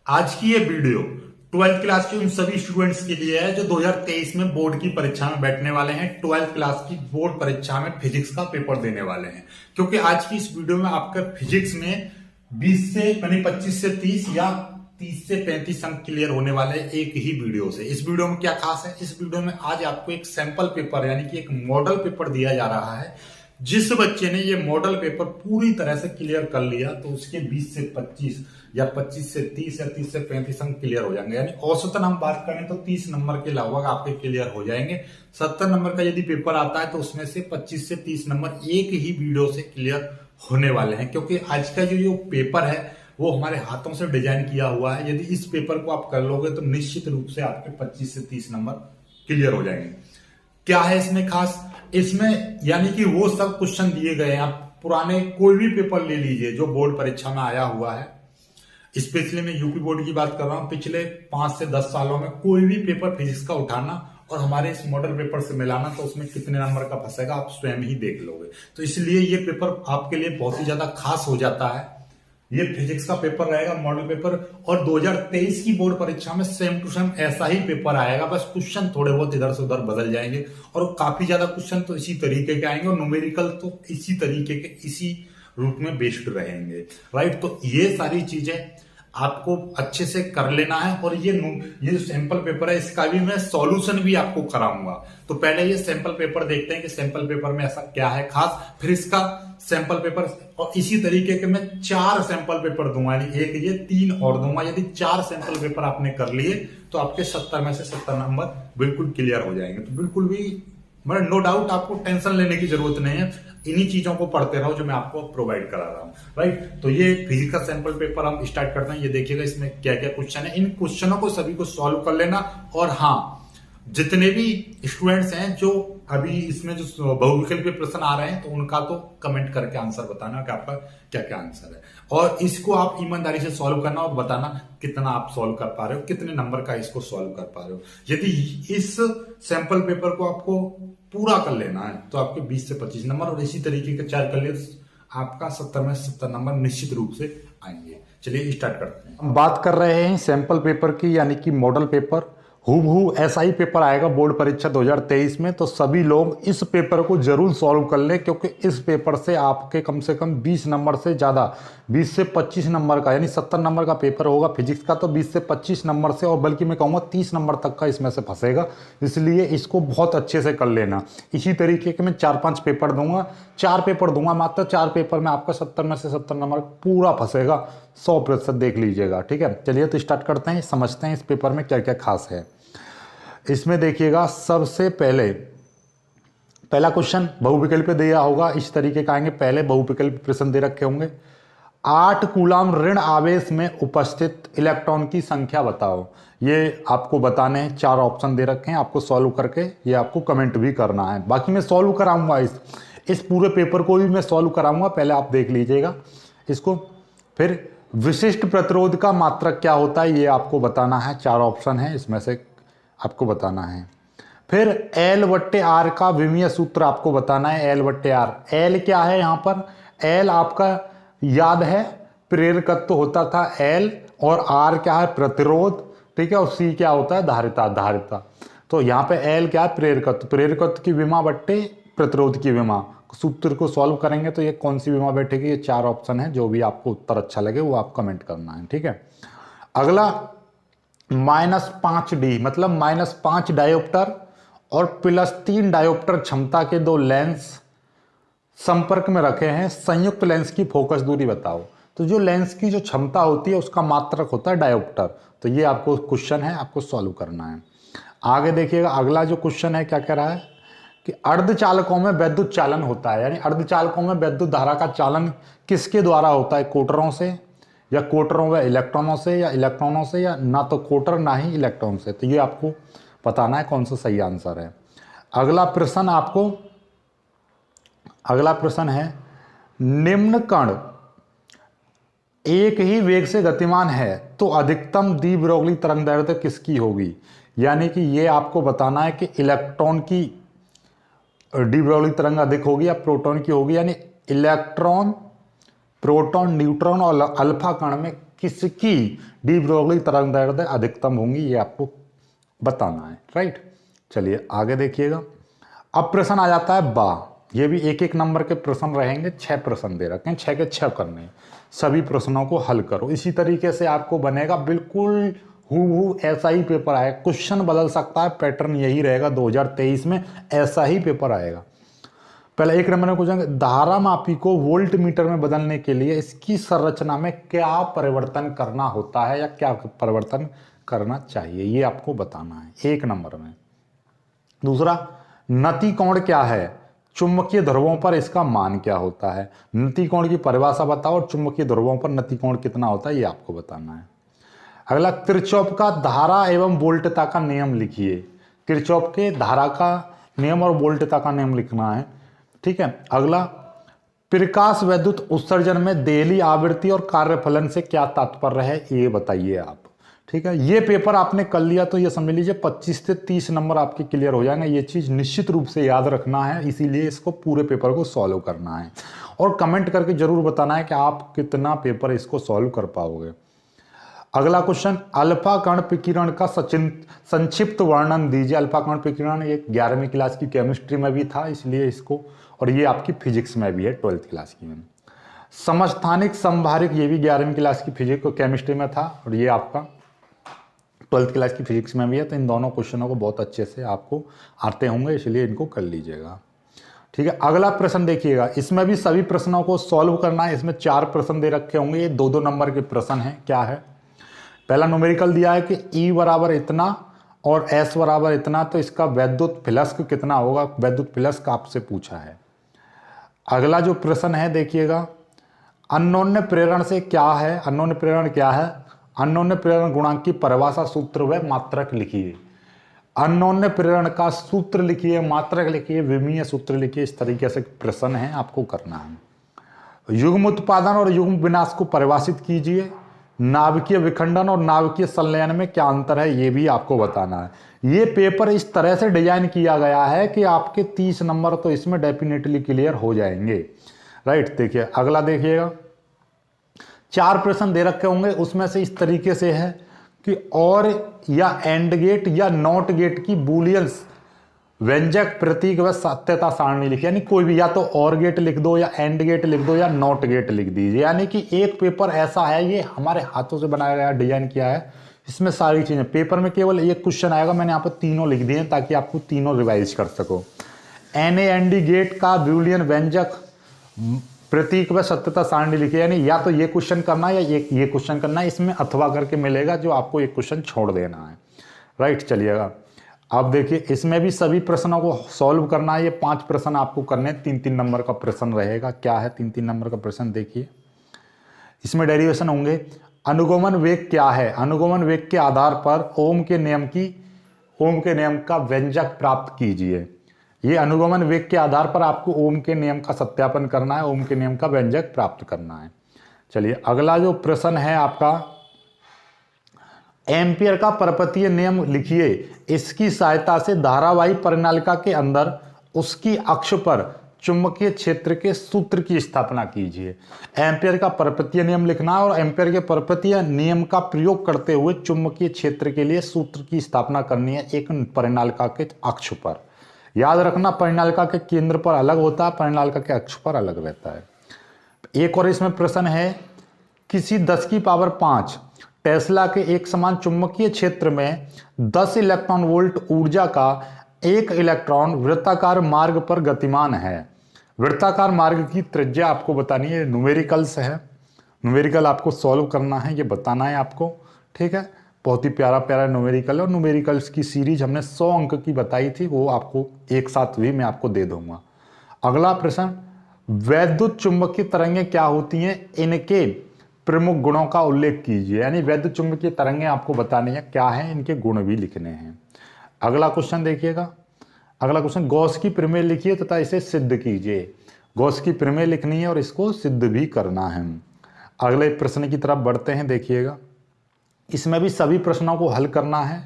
आज की ये वीडियो 12th क्लास के उन सभी स्टूडेंट्स के लिए है जो 2023 में बोर्ड की परीक्षा में बैठने वाले हैं। 12th क्लास की बोर्ड परीक्षा में फिजिक्स का पेपर देने वाले हैं, क्योंकि आज की इस वीडियो में आपका फिजिक्स में 20 से यानी 25 से 30 या 30 से 35 अंक क्लियर होने वाले एक ही वीडियो से। इस वीडियो में क्या खास है, इस वीडियो में आज आपको एक सैंपल पेपर यानी कि एक मॉडल पेपर दिया जा रहा है। जिस बच्चे ने ये मॉडल पेपर पूरी तरह से क्लियर कर लिया तो उसके 20 से 25 या 25 से 30 या 30 से 35 अंक क्लियर हो जाएंगे। यानी औसतन हम बात करें तो 30 नंबर के लगभग आपके क्लियर हो जाएंगे। 70 नंबर का यदि पेपर आता है तो उसमें से 25 से 30 नंबर एक ही वीडियो से क्लियर होने वाले हैं, क्योंकि आज का जो पेपर है वो हमारे हाथों से डिजाइन किया हुआ है। यदि इस पेपर को आप कर लोगे तो निश्चित रूप से आपके 25 से 30 नंबर क्लियर हो जाएंगे। क्या है इसमें खास, इसमें यानी कि वो सब क्वेश्चन दिए गए हैं। आप पुराने कोई भी पेपर ले लीजिए जो बोर्ड परीक्षा में आया हुआ है, स्पेशली मैं यूपी बोर्ड की बात कर रहा हूं, पिछले 5 से 10 सालों में कोई भी पेपर फिजिक्स का उठाना और हमारे इस मॉडल पेपर से मिलाना तो उसमें कितने नंबर का फंसेगा आप स्वयं ही देख लोगे। तो इसलिए ये पेपर आपके लिए बहुत ही ज्यादा खास हो जाता है। ये फिजिक्स का पेपर रहेगा मॉडल पेपर, और 2023 की बोर्ड परीक्षा में सेम टू सेम ऐसा ही पेपर आएगा, बस क्वेश्चन थोड़े बहुत इधर से उधर बदल जाएंगे और काफी ज्यादा क्वेश्चन तो इसी तरीके के आएंगे और न्यूमेरिकल तो इसी तरीके के इसी रूप में बेस्ड रहेंगे। राइट, तो ये सारी चीजें आपको अच्छे से कर लेना है। और ये जो सैंपल पेपर है इसका भी मैं सॉल्यूशन भी आपको कराऊंगा। तो पहले ये सैंपल पेपर देखते हैं कि सैंपल पेपर में ऐसा क्या है खास, फिर इसका सैंपल पेपर, और इसी तरीके के मैं 4 सैंपल पेपर दूंगा, यानी एक ये 3 और दूंगा। यदि 4 सैंपल पेपर आपने कर लिए तो आपके 70 में से 70 नंबर बिल्कुल क्लियर हो जाएंगे। तो बिल्कुल भी मतलब नो डाउट आपको टेंशन लेने की जरूरत नहीं है, इन्हीं चीजों को पढ़ते रहो जो मैं आपको प्रोवाइड करा रहा हूं। राइट, तो ये फिजिक्स का सैंपल पेपर हम स्टार्ट करते हैं। ये देखिएगा इसमें क्या क्या क्वेश्चन है, इन क्वेश्चनों को सभी को सॉल्व कर लेना। और हाँ, जितने भी स्टूडेंट्स हैं जो अभी इसमें जो बहुविकल्पीय प्रश्न आ रहे हैं तो उनका तो कमेंट करके आंसर बताना कि आपका क्या क्या आंसर है, और इसको आप ईमानदारी से सॉल्व करना और बताना कितना आप सॉल्व कर पा रहे हो, कितने नंबर का इसको सॉल्व कर पा रहे हो। यदि इस सैंपल पेपर को आपको पूरा कर लेना है तो आपके 20 से 25 नंबर, और इसी तरीके के 4 कर लिए आपका 70 में 70 नंबर निश्चित रूप से आएंगे। चलिए स्टार्ट करते हैं। हम बात कर रहे हैं सैंपल पेपर की, यानी कि मॉडल पेपर। हूबहू ऐसा ही पेपर आएगा बोर्ड परीक्षा 2023 में, तो सभी लोग इस पेपर को जरूर सॉल्व कर लें, क्योंकि इस पेपर से आपके कम से कम 20 नंबर से ज़्यादा 20 से 25 नंबर का यानी 70 नंबर का पेपर होगा फिजिक्स का, तो 20 से 25 नंबर से, और बल्कि मैं कहूँगा 30 नंबर तक का इसमें से फंसेगा। इसलिए इसको बहुत अच्छे से कर लेना। इसी तरीके के मैं 4-5 पेपर दूंगा, 4 पेपर दूंगा, मात्र 4 पेपर में आपका 70 में से 70 नंबर पूरा फंसेगा, 100% देख लीजिएगा। ठीक है, चलिए तो स्टार्ट करते हैं, समझते हैं इस पेपर में क्या क्या खास है। इसमें देखिएगा सबसे पहला क्वेश्चन बहुविकल्पीय दिया होगा, इस तरीके का आएंगे। पहले बहुविकल्पीय प्रश्न दे रखे होंगे, 8 कूलाम ऋण आवेश में उपस्थित इलेक्ट्रॉन की संख्या बताओ। ये आपको बताने हैं, 4 ऑप्शन दे रखे हैं, आपको सॉल्व करके ये आपको कमेंट भी करना है। बाकी मैं सॉल्व कराऊंगा, इस पूरे पेपर को भी मैं सॉल्व कराऊंगा, पहले आप देख लीजिएगा इसको। फिर विशिष्ट प्रतिरोध का मात्रक क्या होता है ये आपको बताना है, 4 ऑप्शन है इसमें से आपको बताना है। फिर L/R का विमीय सूत्र आपको बताना है, L/R। L क्या है यहाँ पर, L आपका याद है प्रेरकत्व होता था L, और R क्या है प्रतिरोध, ठीक है, और C क्या होता है धारिता। तो यहाँ पे L क्या है प्रेरकत्व की विमा बट्टे प्रतिरोध की विमा। सूत्र को सॉल्व करेंगे तो ये कौन सी विमा बैठेगी, ये 4 ऑप्शन है, जो भी आपको उत्तर अच्छा लगे वो आप कमेंट करना है। ठीक है, अगला -5D मतलब -5 डायोप्टर और +3 डायोप्टर क्षमता के 2 लेंस संपर्क में रखे हैं, संयुक्त लेंस की फोकस दूरी बताओ। तो जो लेंस की जो क्षमता होती है उसका मात्रक होता है डायोप्टर। तो ये आपको क्वेश्चन है, आपको सॉल्व करना है। आगे देखिएगा, अगला जो क्वेश्चन है क्या कह रहा है कि अर्धचालकों में वैद्युत चालन होता है, यानी अर्धचालकों में वैद्युत धारा का चालन किसके द्वारा होता है, कोटरों से, या कोटरों व इलेक्ट्रॉनों से, या इलेक्ट्रॉनों से, या ना तो कोटर ना ही इलेक्ट्रॉन से। तो ये आपको बताना है कौन सा सही आंसर है। अगला प्रश्न है, निम्न कण एक ही वेग से गतिमान है तो अधिकतम डी ब्रोगली तरंगदैर्घ्य किसकी होगी। यानी कि ये आपको बताना है कि इलेक्ट्रॉन की डी ब्रोगली तरंग अधिक होगी या प्रोटॉन की होगी, यानी इलेक्ट्रॉन, प्रोटॉन, न्यूट्रॉन और अल्फा कण में किसकी डी ब्रोगली तरंग दैर्ध्य अधिकतम होंगी, ये आपको बताना है। राइट, चलिए आगे देखिएगा। अब प्रश्न आ जाता है बा। ये भी एक एक नंबर के प्रश्न रहेंगे, 6 प्रश्न दे रखे हैं, 6 के 6 करने हैं। सभी प्रश्नों को हल करो। इसी तरीके से आपको बनेगा, बिल्कुल हूबहू ऐसा ही पेपर आएगा। क्वेश्चन बदल सकता है, पैटर्न यही रहेगा। 2023 में ऐसा ही पेपर आएगा। पहले एक नंबर में पूछेंगे, धारा मापी को वोल्ट मीटर में बदलने के लिए इसकी संरचना में क्या परिवर्तन करना होता है या क्या परिवर्तन करना चाहिए, ये आपको बताना है एक नंबर में। दूसरा, नति कोण क्या है, चुंबकीय ध्रुवों पर इसका मान क्या होता है। नति कोण की परिभाषा बताओ और चुंबकीय ध्रुवों पर नति कोण कितना होता है, ये आपको बताना है। अगला, किरचॉफ का धारा एवं वोल्टता का नियम लिखिए। किरचॉफ के धारा का नियम और वोल्टता का नियम लिखना है। ठीक है। अगला, प्रकाश विद्युत उत्सर्जन में देहली आवृत्ति और कार्यफलन से क्या तात्पर्य है, ये बताइए आप। ठीक है, ये पेपर आपने कर लिया तो ये समझ लीजिए 25 से 30 नंबर आपके क्लियर हो जाएंगे। ये चीज निश्चित रूप से याद रखना है, इसीलिए इसको पूरे पेपर को सॉल्व करना है और कमेंट करके जरूर बताना है कि आप कितना पेपर इसको सॉल्व कर पाओगे। अगला क्वेश्चन, अल्फा कण विकिरण का संक्षिप्त वर्णन दीजिए। अल्फा कण विकिरण एक 11वीं क्लास की केमिस्ट्री में भी था, इसलिए इसको, और ये आपकी फिजिक्स में भी है 12th क्लास की में। समस्थानिक संभारिक, ये भी 11वीं क्लास की फिजिक्स केमिस्ट्री में था और ये आपका 12th क्लास की फिजिक्स में भी है। तो इन दोनों क्वेश्चनों को बहुत अच्छे से आपको आते होंगे, इसलिए इनको कर लीजिएगा। ठीक है, अगला प्रश्न देखिएगा। इसमें भी सभी प्रश्नों को सॉल्व करना है। इसमें 4 प्रश्न दे रखे होंगे, ये 2-2 नंबर के प्रश्न हैं। क्या है, पहला न्यूमेरिकल दिया है कि E बराबर इतना और S बराबर इतना, तो इसका वैद्युत फ्लक्स कितना होगा, वैद्युत फ्लक्स आपसे पूछा है। अगला जो प्रश्न है देखिएगा, अन्योन्य प्रेरण से क्या है, अन्योन्य प्रेरण क्या है, अन्योन्य प्रेरण गुणांक की परिभाषा, सूत्र व मात्रक लिखिए। अन्योन्य प्रेरण का सूत्र लिखिए, मात्रक लिखिए, विमीय सूत्र लिखिए। इस तरीके से प्रश्न है, आपको करना है। युग्म उत्पादन और युग्म विनाश को परिभाषित कीजिए। नाभिकीय विखंडन और नाभिकीय संलयन में क्या अंतर है, ये भी आपको बताना है। ये पेपर इस तरह से डिजाइन किया गया है कि आपके 30 नंबर तो इसमें डेफिनेटली क्लियर हो जाएंगे। राइट, देखिए अगला देखिएगा। 4 प्रश्न दे रखे होंगे, उसमें से इस तरीके से है कि और या एंड गेट या नॉट गेट की बूलियंस व्यंजक प्रतीक व सत्यता सारणी लिखिए। यानी कोई भी, या तो और गेट लिख दो या एंड गेट लिख दो या नॉट गेट लिख दीजिए। यानी कि एक पेपर ऐसा है, ये हमारे हाथों से बनाया गया, डिजाइन किया है। इसमें सारी चीजें, पेपर में केवल एक क्वेश्चन आएगा, मैंने यहाँ पर तीनों लिख दिए ताकि आपको तीनों रिवाइज कर सको। NAND गेट का बूलियन व्यंजक प्रतीक व सत्यता सारणी लिखिए। यानी या तो ये क्वेश्चन करना है या ये क्वेश्चन करना है, इसमें अथवा करके मिलेगा, जो आपको एक क्वेश्चन छोड़ देना है। राइट, चलिएगा अब देखिए, इसमें भी सभी प्रश्नों को सॉल्व करना है। ये 5 प्रश्न आपको करने, 3-3 नंबर का प्रश्न रहेगा। क्या है 3-3 नंबर का प्रश्न, देखिए इसमें डेरिवेशन होंगे। अनुगमन वेग क्या है, अनुगमन वेग के आधार पर ओम के नियम का व्यंजक प्राप्त कीजिए। ये अनुगमन वेग के आधार पर आपको ओम के नियम का सत्यापन करना है, ओम के नियम का व्यंजक प्राप्त करना है। चलिए अगला जो प्रश्न है आपका, एम्पियर का परपतीय नियम लिखिए। इसकी सहायता से धारावाही परिनालिका के अंदर उसकी अक्ष पर चुंबकीय क्षेत्र के सूत्र की स्थापना कीजिए। एम्पियर का परपतीय नियम लिखना है और एम्पियर के परपतीय नियम का प्रयोग करते हुए चुंबकीय क्षेत्र के लिए सूत्र की स्थापना करनी है एक परिनालिका के अक्ष पर। याद रखना, परिनालिका के केंद्र पर अलग होता है, परिनालिका के अक्ष पर अलग रहता है। एक और इसमें प्रश्न है, किसी 10 की पावर 5 टेस्ला के एक समान चुंबकीय क्षेत्र में 10 इलेक्ट्रॉन वोल्ट ऊर्जा का एक इलेक्ट्रॉन वृत्ताकार मार्ग पर गतिमान है। वृत्ताकार मार्ग की त्रिज्या आपको बतानी है, न्यूमेरिकल्स है, न्यूमेरिकल आपको सॉल्व करना है, ये बताना है आपको। ठीक है, बहुत ही प्यारा प्यारा न्यूमेरिकल, और न्यूमेरिकल्स की सीरीज हमने 100 अंक की बताई थी, वो आपको एक साथ भी मैं आपको दे दूंगा। अगला प्रश्न, वैद्युत चुंबकीय तरंगें क्या होती हैं, इनके प्रमुख गुणों का उल्लेख कीजिए। यानी वैद्युत चुंबकीय तरंगें आपको बतानी है क्या है, इनके गुण भी लिखने हैं। अगला क्वेश्चन देखिएगा, अगला क्वेश्चन, गॉस की प्रमेय लिखिए तथा इसे सिद्ध कीजिए। गॉस की प्रमेय लिखनी है और इसको सिद्ध भी करना है। अगले प्रश्न की तरफ बढ़ते हैं, देखिएगा इसमें भी सभी प्रश्नों को हल करना है।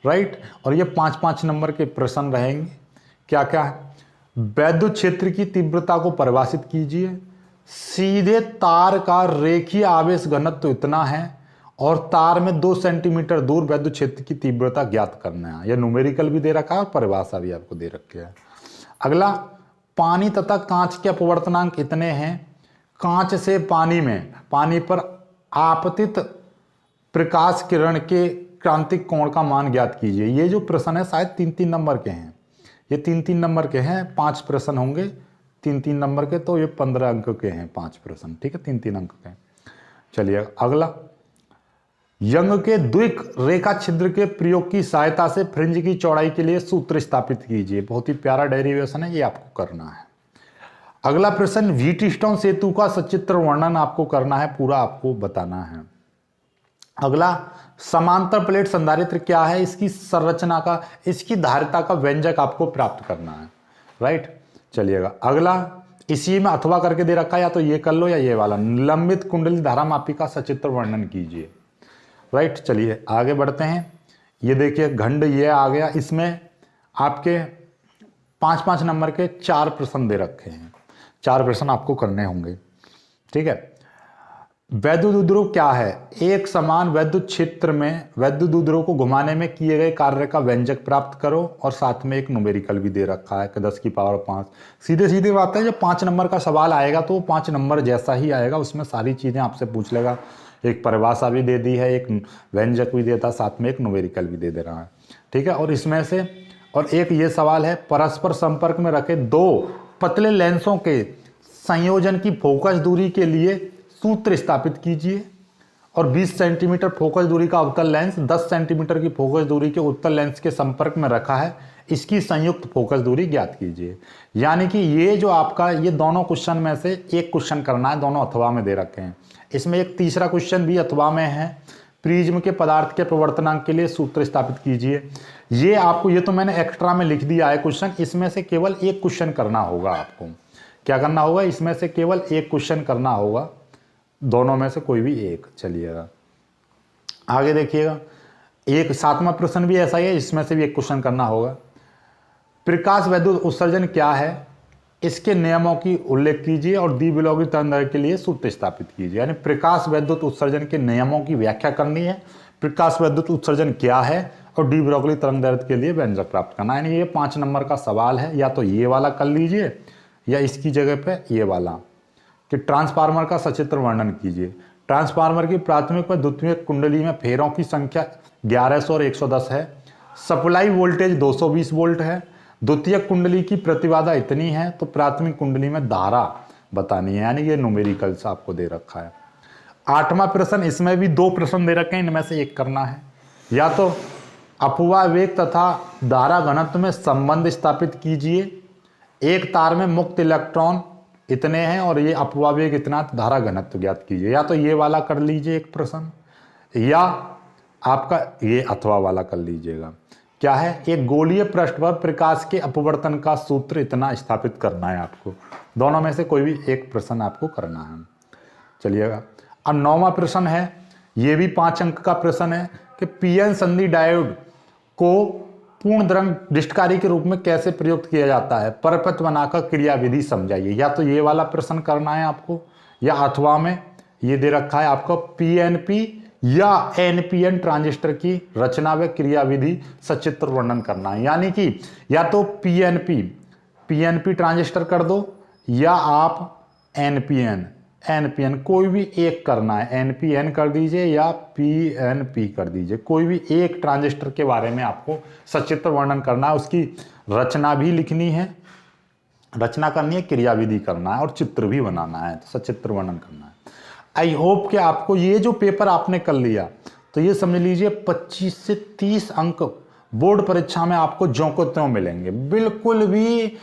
राइट, और ये 5-5 नंबर के प्रश्न रहेंगे। क्या क्या है, वैद्युत क्षेत्र की तीव्रता को परिभाषित कीजिए, सीधे तार का रेखीय आवेश घनत्व इतना है और तार में 2 सेंटीमीटर दूर वैद्युत क्षेत्र की तीव्रता ज्ञात करना है। यह न्यूमेरिकल भी दे रखा है और परिभाषा भी आपको दे रखी है। अगला, पानी तथा कांच के अपवर्तनांक इतने हैं। कांच से पानी पर आपतित प्रकाश किरण के क्रांतिक कोण का मान ज्ञात कीजिए। ये जो प्रश्न है शायद 3-3 नंबर के हैं, ये 3-3 नंबर के हैं। 5 प्रश्न होंगे 3-3 नंबर के, तो ये 15 अंक के हैं 5 प्रश्न, ठीक है, 3-3 अंक के। चलिए अगला, यंग के द्विक रेखा छिद्र के प्रयोग की सहायता से फ्रिंज की चौड़ाई के लिए सूत्र स्थापित कीजिए। बहुत ही प्यारा डेरिवेशन है, ये आपको करना है। अगला प्रश्न, व्हीटस्टोन सेतु का सचित्र वर्णन आपको करना है, पूरा आपको बताना है। अगला, समांतर प्लेट संधारित्र क्या है, इसकी संरचना का, इसकी धारिता का व्यंजक आपको प्राप्त करना है, राइट। चलिएगा अगला, इसी में अथवा करके दे रखा है, या तो ये कर लो या ये वाला, लंबित कुंडली धारामापी का सचित्र वर्णन कीजिए, राइट। चलिए आगे बढ़ते हैं। ये देखिए खंड ये आ गया, इसमें आपके 5-5 नंबर के 4 प्रश्न दे रखे हैं, 4 प्रश्न आपको करने होंगे, ठीक है। वैद्युत उद्योग क्या है, एक समान वैद्युत क्षेत्र में वैद्युत उद्योग को घुमाने में किए गए कार्य का व्यंजक प्राप्त करो, और साथ में एक न्यूमेरिकल भी दे रखा है कि 10 की पावर 5। सीधे सीधे बात है, जब 5 नंबर का सवाल आएगा तो 5 नंबर जैसा ही आएगा, उसमें सारी चीज़ें आपसे पूछ लेगा। एक परिभाषा भी दे दी है, एक व्यंजक भी देता, साथ में एक न्यूमेरिकल भी दे रहा है, ठीक है। और इसमें से और एक ये सवाल है, परस्पर संपर्क में रखे 2 पतले लेंसों के संयोजन की फोकस दूरी के लिए सूत्र स्थापित कीजिए। और 20 सेंटीमीटर फोकस दूरी का अवतल लेंस 10 सेंटीमीटर की फोकस दूरी के उत्तल लेंस के संपर्क में रखा है, इसकी संयुक्त फोकस दूरी ज्ञात कीजिए। यानी कि ये जो आपका, ये दोनों क्वेश्चन में से एक क्वेश्चन करना है, दोनों अथवा में दे रखे हैं। इसमें एक तीसरा क्वेश्चन भी अथवा में है, प्रिज्म के पदार्थ के प्रवर्तनांक के लिए सूत्र स्थापित कीजिए। ये आपको, ये तो मैंने एक्स्ट्रा में लिख दिया है क्वेश्चन, इसमें से केवल एक क्वेश्चन करना होगा। आपको क्या करना होगा, इसमें से केवल एक क्वेश्चन करना होगा, दोनों में से कोई भी एक। चलिएगा आगे देखिएगा, एक 7वां प्रश्न भी ऐसा ही है, इसमें से भी एक क्वेश्चन करना होगा। प्रकाश वैद्युत उत्सर्जन क्या है, इसके नियमों की उल्लेख कीजिए और द्विविलोकी तरंग के लिए सूत्र स्थापित कीजिए। यानी प्रकाश वैद्युत उत्सर्जन के नियमों की व्याख्या करनी है, प्रकाश वैद्युत उत्सर्जन क्या है, और द्विविलोकी तरंग के लिए व्यंजक प्राप्त करना है। यानी ये 5 नंबर का सवाल है, या तो ये वाला कर लीजिए या इसकी जगह पे ये वाला कि ट्रांसफार्मर का सचित्र वर्णन कीजिए। ट्रांसफार्मर की प्राथमिक व द्वितीयक कुंडली में फेरों की संख्या 1100 और 110 है। सप्लाई वोल्टेज 220 वोल्ट है। द्वितीयक कुंडली की प्रतिबाधा इतनी है, तो प्राथमिक कुंडली में धारा बतानी है। यानी ये न्यूमेरिकल्स आपको दे रखा है। 8वां प्रश्न, इसमें भी 2 प्रश्न दे रखे हैं, इनमें से एक करना है। या तो अपवाह वेग तथा धारा घनत्व में संबंध स्थापित कीजिए। एक तार में मुक्त इलेक्ट्रॉन इतने हैं और ये अपवाह वेग इतना, धारा घनत्व ज्ञात कीजिए। या तो ये वाला कर लीजिए एक प्रश्न, या आपका ये अथवा वाला कर लीजिएगा। क्या है, एक गोलीय पृष्ठ पर प्रकाश के अपवर्तन का सूत्र इतना स्थापित करना है आपको। दोनों में से कोई भी एक प्रश्न आपको करना है। चलिएगा अब 9वां प्रश्न है, ये भी 5 अंक का प्रश्न है कि पीएन संधि डायोड को पूर्ण तरंग डिस्टकारी के रूप में कैसे प्रयुक्त किया जाता है, परपथ बनाकर क्रियाविधि समझाइए। या तो ये वाला प्रश्न करना है आपको, या अथवा में ये दे रखा है आपको पीएनपी या एनपीएन ट्रांजिस्टर की रचना व क्रियाविधि सचित्र वर्णन करना है। यानी कि या तो पीएनपी ट्रांजिस्टर कर दो, या आप एनपीएन कोई भी एक करना है। एनपीएन कर दीजिए या पीएनपी कर दीजिए, कोई भी एक ट्रांजिस्टर के बारे में आपको सचित्र वर्णन करना है। उसकी रचना भी लिखनी है, रचना करनी है, क्रियाविधि करना है और चित्र भी बनाना है, तो सचित्र वर्णन करना है। आई होप कि आपको ये जो पेपर आपने कर लिया, तो ये समझ लीजिए 25 से 30 अंक बोर्ड परीक्षा में आपको ज्यों को त्यों मिलेंगे। बिल्कुल भी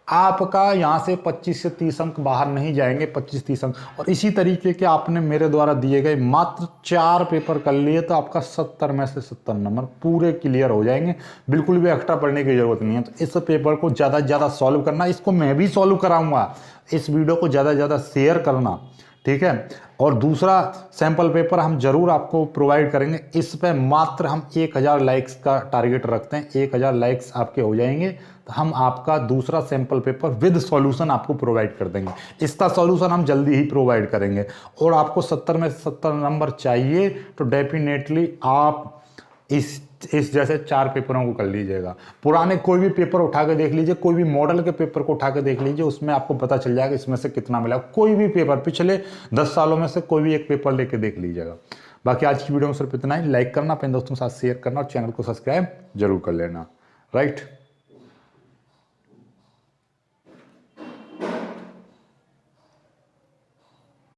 आपका यहाँ से 25 से 30 अंक बाहर नहीं जाएंगे, 25-30 अंक। और इसी तरीके के आपने मेरे द्वारा दिए गए मात्र 4 पेपर कर लिए, तो आपका 70 में से 70 नंबर पूरे क्लियर हो जाएंगे। बिल्कुल भी एक्स्ट्रा पढ़ने की जरूरत नहीं है। तो इस पेपर को ज़्यादा से ज़्यादा सॉल्व करना, इसको मैं भी सॉल्व कराऊंगा। इस वीडियो को ज़्यादा से ज़्यादा शेयर करना, ठीक है। और दूसरा सैंपल पेपर हम जरूर आपको प्रोवाइड करेंगे। इस पे मात्र हम 1000 लाइक्स का टारगेट रखते हैं। 1000 लाइक्स आपके हो जाएंगे तो हम आपका दूसरा सैंपल पेपर विद सॉल्यूशन आपको प्रोवाइड कर देंगे। इसका सॉल्यूशन हम जल्दी ही प्रोवाइड करेंगे। और आपको 70 में 70 नंबर चाहिए तो डेफिनेटली आप इस जैसे 4 पेपरों को कर लीजिएगा। पुराने कोई भी पेपर उठा के देख लीजिए, कोई भी मॉडल के पेपर को उठा के देख लीजिए, उसमें आपको पता चल जाएगा इसमें से कितना मिला। कोई भी पेपर पिछले 10 सालों में से कोई भी एक पेपर लेके देख लीजिएगा। बाकी आज की वीडियो में सिर्फ इतना ही। लाइक करना, अपने दोस्तों के साथ शेयर करना और चैनल को सब्सक्राइब जरूर कर लेना। राइट।